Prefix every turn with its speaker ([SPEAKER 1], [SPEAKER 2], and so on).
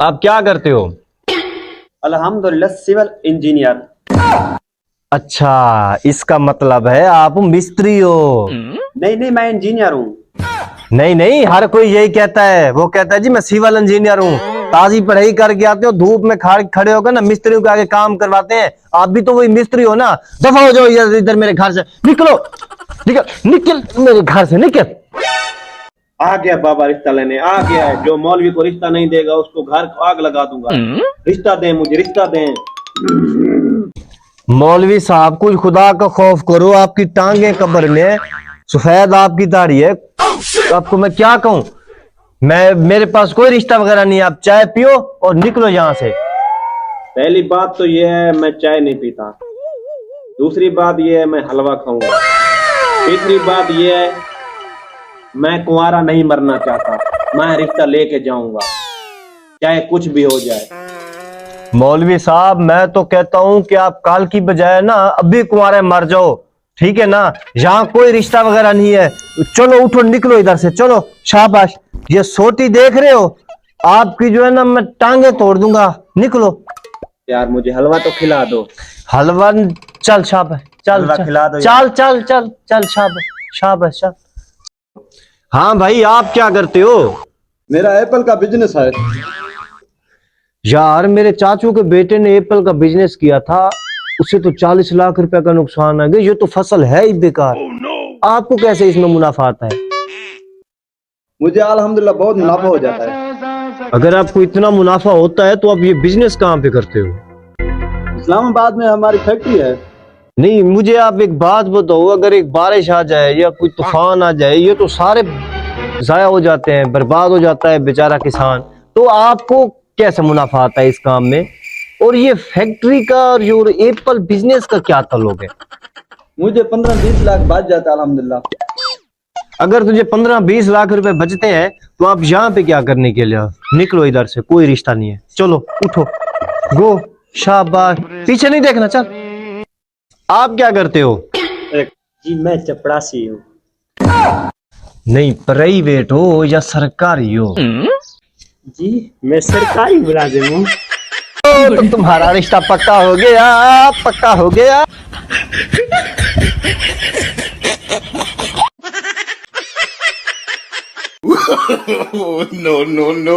[SPEAKER 1] आप क्या करते हो?
[SPEAKER 2] अल्हम्दुलिल्लाह सिविल इंजीनियर।
[SPEAKER 1] अच्छा, इसका मतलब है आप मिस्त्री हो।
[SPEAKER 2] नहीं नहीं, मैं इंजीनियर हूँ।
[SPEAKER 1] नहीं नहीं, हर कोई यही कहता है। वो कहता है जी मैं सिविल इंजीनियर हूँ। ताजी पढ़ाई करके आते हो, धूप में खड़े होकर ना मिस्त्रियों के आगे काम करवाते हैं। आप भी तो वही मिस्त्री हो ना। दफा हो जाओ इधर मेरे घर से, निकलो। निकल निकल मेरे घर से, निकल।
[SPEAKER 2] आ गया बाबा रिश्ता लेने, आ गया है। जो मौलवी को रिश्ता नहीं देगा उसको घर को आग लगा दूंगा। रिश्ता दें मुझे, रिश्ता दें।
[SPEAKER 1] मौलवी साहब, कुछ खुदा का खौफ करो। आपकी टांगे कब्र में, सफेद आपकी दाढ़ी है। तो आपको मैं क्या कहूं? मेरे पास कोई रिश्ता वगैरह नहीं है। आप चाय पियो और निकलो यहां से।
[SPEAKER 2] पहली बात तो ये है मैं चाय नहीं पीता। दूसरी बात ये है मैं हलवा खाऊंगा। तीसरी बात ये है मैं कुंवारा नहीं मरना चाहता। मैं रिश्ता लेके जाऊंगा चाहे कुछ भी हो जाए।
[SPEAKER 1] मौलवी साहब, मैं तो कहता हूं कि आप काल की बजाय ना अभी कुंवारे मर जाओ, ठीक है ना। यहाँ कोई रिश्ता वगैरह नहीं है। चलो उठो, निकलो इधर से, चलो। शाबाश। ये सोटी देख रहे हो? आपकी जो है ना मैं टांगे तोड़ दूंगा। निकलो
[SPEAKER 2] यार मुझे हलवा तो खिला दो।
[SPEAKER 1] हलवा। चल शाबाश, चल
[SPEAKER 2] हलवा
[SPEAKER 1] चल
[SPEAKER 2] खिला दो
[SPEAKER 1] चल चल चल चल, शाबाश शाबाश चल। हाँ भाई, आप क्या करते हो?
[SPEAKER 3] मेरा एप्पल का बिजनेस है।
[SPEAKER 1] यार, मेरे चाचू के बेटे ने एप्पल का बिजनेस किया था, उसे तो 40 लाख रुपए का नुकसान आ गया। ये तो फसल है ही बेकार। आपको कैसे इसमें मुनाफा आता है?
[SPEAKER 3] मुझे अल्हम्दुलिल्लाह बहुत मुनाफा हो जाता है।
[SPEAKER 1] अगर आपको इतना मुनाफा होता है तो आप ये बिजनेस कहाँ पे करते हो?
[SPEAKER 3] इस्लामाबाद में हमारी फैक्ट्री है।
[SPEAKER 1] नहीं, मुझे आप एक बात बताओ। अगर एक बारिश आ जाए या कोई तूफान आ जाए, ये तो सारे जाया हो जाते हैं, बर्बाद हो जाता है बेचारा किसान। तो आपको कैसे मुनाफा आता है इस काम में? और ये फैक्ट्री का और जो एप्पल बिजनेस का क्या ताल्लुक है?
[SPEAKER 3] मुझे 15-20 लाख बच जाता है अल्हम्दुलिल्लाह।
[SPEAKER 1] अगर तुझे 15-20 लाख रुपए बचते हैं तो आप यहाँ पे क्या करने के लिए आओ? निकलो इधर से, कोई रिश्ता नहीं है। चलो उठो, गो। शाबाश, पीछे नहीं देखना, चल। आप क्या करते हो?
[SPEAKER 2] जी मैं चपड़ासी हूँ।
[SPEAKER 1] नहीं, प्राइवेट हो या सरकारी हो?
[SPEAKER 2] जी मैं सरकारी मुलाजिम हूँ।
[SPEAKER 1] तो तुम्हारा रिश्ता पक्का हो गया, पक्का हो गया।
[SPEAKER 4] No, no, no.